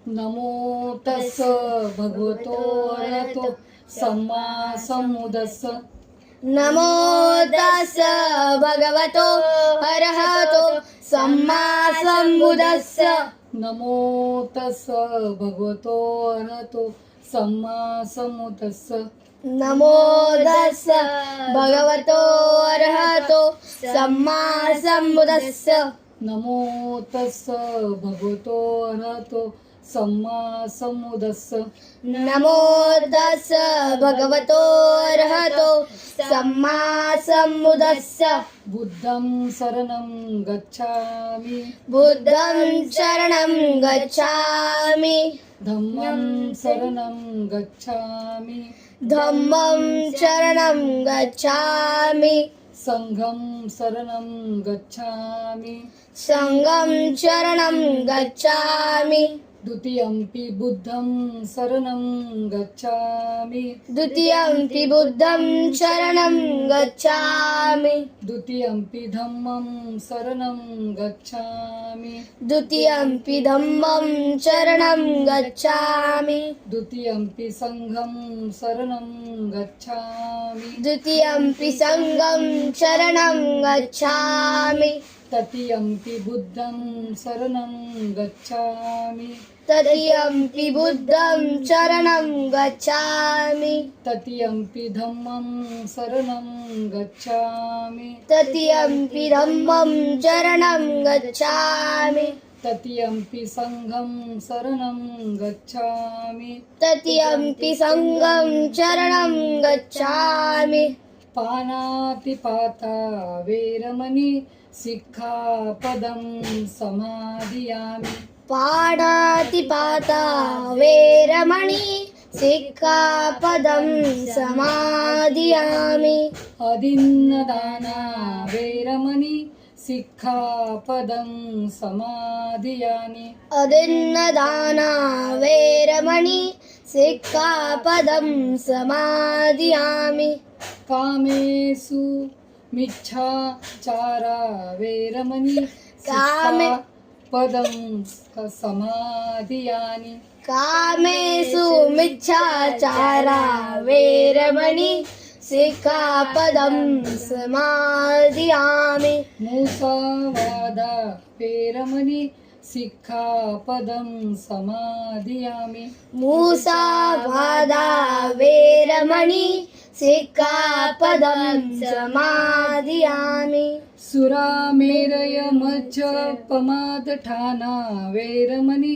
नमो तस्स भगवतो अरहतो सम्मा सम्बुद्धस्स. नमो तस्स भगवतो अरहतो सम्मा सम्बुद्धस्स. नमो तस्स भगवतो अरहतो सम्मा सम्बुद्धस्स. नमो तस्स भगवतो अरहतो सम्मा सम्बुद्धस्स. नमो तस्स भगवतो अरहतो सम्मा सम्बुद्धस्स. नमो तस्स भगवतो अरहतो सम्मा सम्बुद्धस्स. बुद्धं शरणं गच्छामि. बुद्धं शरणं गच्छामि. धम्मं शरणं गच्छामि. धम्मं शरणं गच्छामि. संघं शरणं गच्छामि. संघं शरणं गच्छामि. द्वितीयंपि बुद्धं शरणं गच्छामि. द्वितीयंपि बुद्धं शरणं गच्छामि. द्वितीयंपि धम्मं शरणं गच्छामि. द्वितीयंपि धम्मं शरणं गच्छामि. द्वितीयंपि संघं शरणं गच्छामि. द्वितीयंपि संघं शरणं गच्छामि. तृतीयंपि बुद्धं शरणं गच्छामि. तृतीयंपि बुद्धं शरणं गच्छामि. तृतीयंपि धम्मं शरणं गच्छामि. तृतीयंपि धम्मं शरणं गच्छामि. तृतीयंपि संघं शरणं गच्छामि. तृतीयंपि संघं शरणं गच्छामि. पानातिपाता वेरमणि सिक्खापदं समादियामि. पाणातिपाता वेरमणि सिक्खापदं समादियामि. अदिन्नदाना वेरमणि सिक्खापदं समादियामि. अदिन्नदाना वेरमणि सिक्खापदं समादियामि. कामेषु मिच्छाचारा वेरमणि कामे पदं समादियानि. कामेषु मिच्छाचारा वेरमणि सिक्खापदं समादियामि. मुसावादा वेरमणि सिक्खापदं समादियामि. मुसावादा वेरमणि सिक्खापदं समादियामि. सुरामेरय मज्जपमादठाना वेरमणि